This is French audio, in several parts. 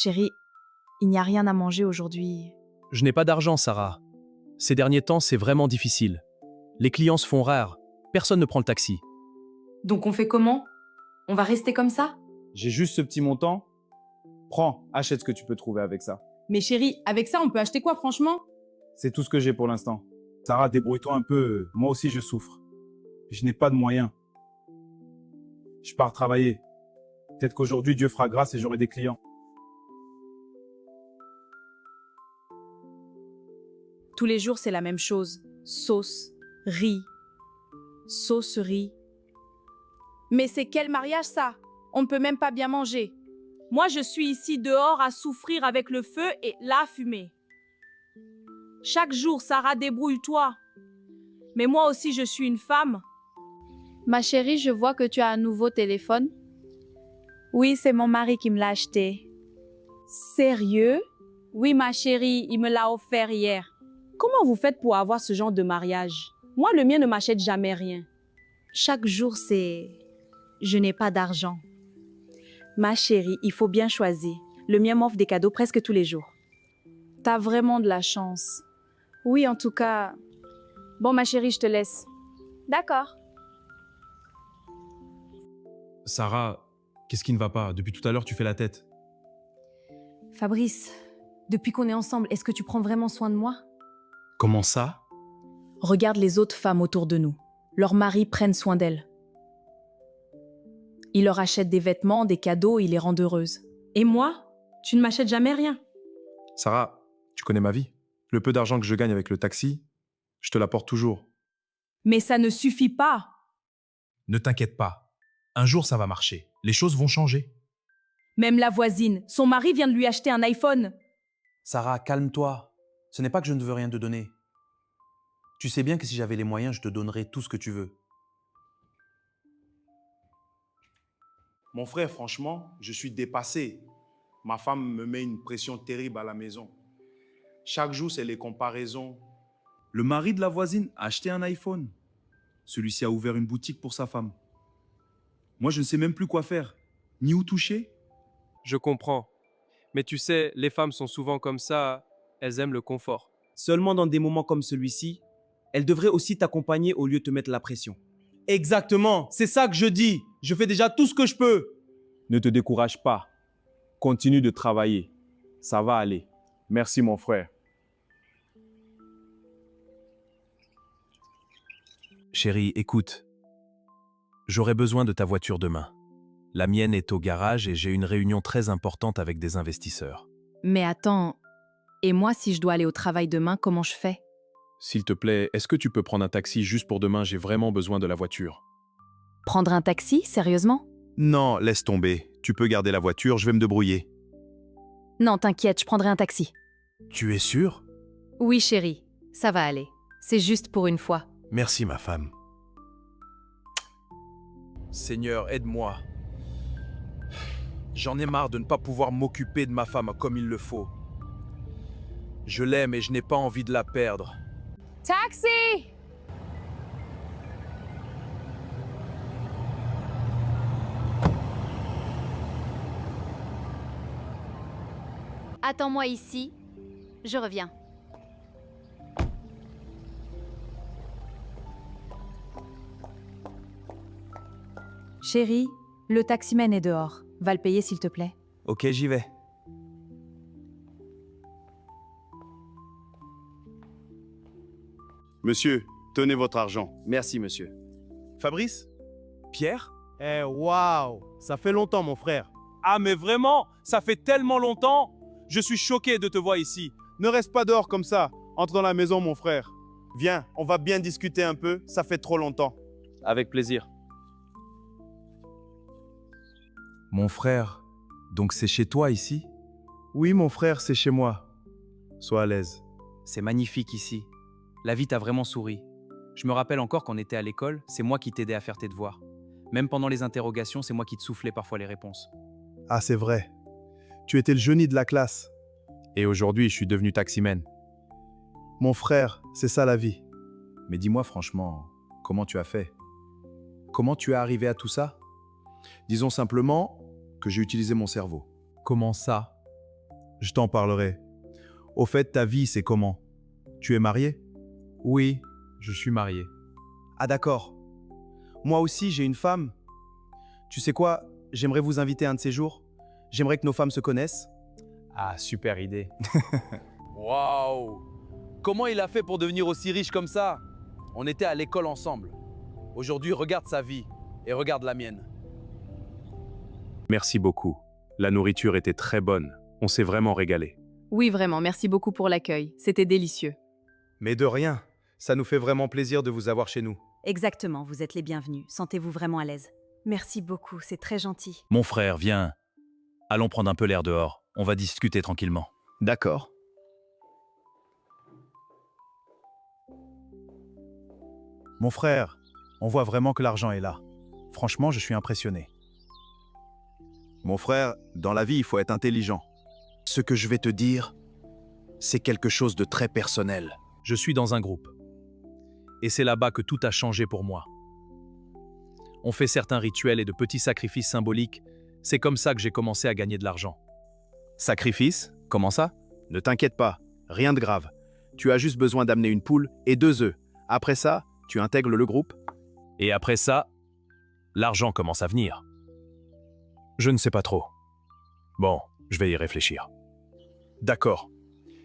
Chérie, il n'y a rien à manger aujourd'hui. Je n'ai pas d'argent, Sarah. Ces derniers temps, c'est vraiment difficile. Les clients se font rares. Personne ne prend le taxi. Donc on fait comment? On va rester comme ça? J'ai juste ce petit montant. Prends, achète ce que tu peux trouver avec ça. Mais chérie, avec ça, on peut acheter quoi, franchement? C'est tout ce que j'ai pour l'instant. Sarah, débrouille-toi un peu. Moi aussi, je souffre. Je n'ai pas de moyens. Je pars travailler. Peut-être qu'aujourd'hui, Dieu fera grâce et j'aurai des clients. Tous les jours, c'est la même chose. Sauce, riz, sauce, riz. Mais c'est quel mariage, ça? On ne peut même pas bien manger. Moi, je suis ici dehors à souffrir avec le feu et la fumée. Chaque jour, Sarah, débrouille-toi. Mais moi aussi, je suis une femme. Ma chérie, je vois que tu as un nouveau téléphone. Oui, c'est mon mari qui me l'a acheté. Sérieux? Oui, ma chérie, il me l'a offert hier. Comment vous faites pour avoir ce genre de mariage? Moi, le mien ne m'achète jamais rien. Chaque jour, c'est... Je n'ai pas d'argent. Ma chérie, il faut bien choisir. Le mien m'offre des cadeaux presque tous les jours. T'as vraiment de la chance. Oui, en tout cas... Bon, ma chérie, je te laisse. D'accord. Sarah, qu'est-ce qui ne va pas? Depuis tout à l'heure, tu fais la tête. Fabrice, depuis qu'on est ensemble, est-ce que tu prends vraiment soin de moi? Comment ça? Regarde les autres femmes autour de nous. Leurs maris prennent soin d'elles. Ils leur achètent des vêtements, des cadeaux, ils les rendent heureuses. Et moi? Tu ne m'achètes jamais rien. Sarah, tu connais ma vie. Le peu d'argent que je gagne avec le taxi, je te l'apporte toujours. Mais ça ne suffit pas. Ne t'inquiète pas. Un jour, ça va marcher. Les choses vont changer. Même la voisine, son mari vient de lui acheter un iPhone. Sarah, calme-toi. Ce n'est pas que je ne veux rien te donner. Tu sais bien que si j'avais les moyens, je te donnerais tout ce que tu veux. Mon frère, franchement, je suis dépassé. Ma femme me met une pression terrible à la maison. Chaque jour, c'est les comparaisons. Le mari de la voisine a acheté un iPhone. Celui-ci a ouvert une boutique pour sa femme. Moi, je ne sais même plus quoi faire, ni où toucher. Je comprends. Mais tu sais, les femmes sont souvent comme ça. Elles aiment le confort. Seulement dans des moments comme celui-ci, elle devrait aussi t'accompagner au lieu de te mettre la pression. Exactement, c'est ça que je dis. Je fais déjà tout ce que je peux. Ne te décourage pas. Continue de travailler. Ça va aller. Merci, mon frère. Chérie, écoute. J'aurai besoin de ta voiture demain. La mienne est au garage et j'ai une réunion très importante avec des investisseurs. Mais attends, et moi, si je dois aller au travail demain, comment je fais? S'il te plaît, est-ce que tu peux prendre un taxi juste pour demain? J'ai vraiment besoin de la voiture. Prendre un taxi, sérieusement? Non, laisse tomber. Tu peux garder la voiture, je vais me débrouiller. Non, t'inquiète, je prendrai un taxi. Tu es sûre? Oui, chérie, ça va aller. C'est juste pour une fois. Merci, ma femme. Seigneur, aide-moi. J'en ai marre de ne pas pouvoir m'occuper de ma femme comme il le faut. Je l'aime et je n'ai pas envie de la perdre. Taxi! Attends-moi ici. Je reviens. Chérie, le taximène est dehors. Va le payer, s'il te plaît. Ok, j'y vais. Monsieur, tenez votre argent. Merci, monsieur. Fabrice? Pierre? Eh, waouh! Ça fait longtemps, mon frère. Ah mais vraiment? Ça fait tellement longtemps? Je suis choqué de te voir ici. Ne reste pas dehors comme ça. Entre dans la maison, mon frère. Viens, on va bien discuter un peu. Ça fait trop longtemps. Avec plaisir. Mon frère, donc c'est chez toi ici? Oui, mon frère, c'est chez moi. Sois à l'aise. C'est magnifique ici. La vie t'a vraiment souri. Je me rappelle encore quand on était à l'école, c'est moi qui t'aidais à faire tes devoirs. Même pendant les interrogations, c'est moi qui te soufflais parfois les réponses. Ah, c'est vrai. Tu étais le génie de la classe. Et aujourd'hui, je suis devenu taximène. Mon frère, c'est ça la vie. Mais dis-moi franchement, comment tu as fait? Comment tu es arrivé à tout ça? Disons simplement que j'ai utilisé mon cerveau. Comment ça? Je t'en parlerai. Au fait, ta vie, c'est comment? Tu es marié? Oui, je suis marié. Ah d'accord. Moi aussi, j'ai une femme. Tu sais quoi? J'aimerais vous inviter un de ces jours. J'aimerais que nos femmes se connaissent. Ah, super idée. Waouh! Comment il a fait pour devenir aussi riche comme ça? On était à l'école ensemble. Aujourd'hui, regarde sa vie et regarde la mienne. Merci beaucoup. La nourriture était très bonne. On s'est vraiment régalé. Oui, vraiment, merci beaucoup pour l'accueil. C'était délicieux. Mais de rien. Ça nous fait vraiment plaisir de vous avoir chez nous. Exactement, vous êtes les bienvenus. Sentez-vous vraiment à l'aise. Merci beaucoup, c'est très gentil. Mon frère, viens. Allons prendre un peu l'air dehors. On va discuter tranquillement. D'accord. Mon frère, on voit vraiment que l'argent est là. Franchement, je suis impressionné. Mon frère, dans la vie, il faut être intelligent. Ce que je vais te dire, c'est quelque chose de très personnel. Je suis dans un groupe. Et c'est là-bas que tout a changé pour moi. On fait certains rituels et de petits sacrifices symboliques. C'est comme ça que j'ai commencé à gagner de l'argent. Sacrifice? Comment ça? Ne t'inquiète pas, rien de grave. Tu as juste besoin d'amener une poule et 2 œufs. Après ça, tu intègres le groupe. Et après ça, l'argent commence à venir. Je ne sais pas trop. Bon, je vais y réfléchir. D'accord.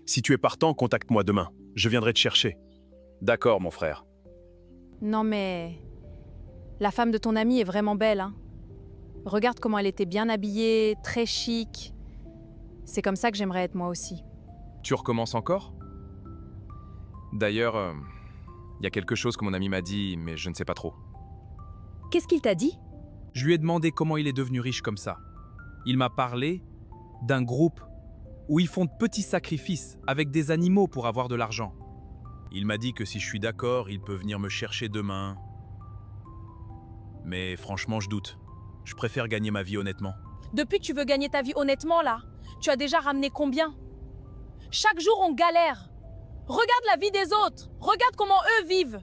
Si tu es partant, contacte-moi demain. Je viendrai te chercher. D'accord, mon frère. Non mais... La femme de ton ami est vraiment belle, hein. Regarde comment elle était bien habillée, très chic. C'est comme ça que j'aimerais être moi aussi. Tu recommences encore? D'ailleurs, il y a quelque chose que mon ami m'a dit, mais je ne sais pas trop. Qu'est-ce qu'il t'a dit? Je lui ai demandé comment il est devenu riche comme ça. Il m'a parlé d'un groupe où ils font de petits sacrifices avec des animaux pour avoir de l'argent. Il m'a dit que si je suis d'accord, il peut venir me chercher demain. Mais franchement, je doute. Je préfère gagner ma vie honnêtement. Depuis que tu veux gagner ta vie honnêtement, là, tu as déjà ramené combien? Chaque jour, on galère. Regarde la vie des autres. Regarde comment eux vivent.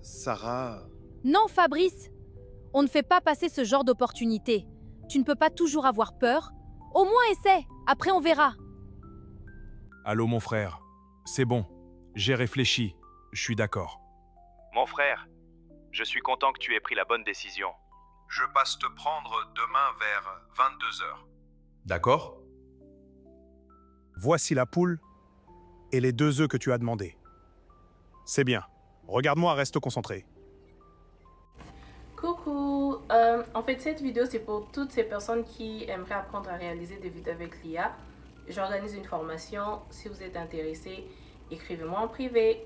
Sarah... Non, Fabrice. On ne fait pas passer ce genre d'opportunité. Tu ne peux pas toujours avoir peur. Au moins essaie. Après, on verra. Allô, mon frère. C'est bon. J'ai réfléchi. Je suis d'accord. Mon frère, je suis content que tu aies pris la bonne décision. Je passe te prendre demain vers 22h. D'accord. Voici la poule et les 2 œufs que tu as demandés. C'est bien. Regarde-moi, reste concentré. Coucou, en fait cette vidéo c'est pour toutes ces personnes qui aimeraient apprendre à réaliser des vidéos avec l'IA. J'organise une formation, si vous êtes intéressé, écrivez-moi en privé.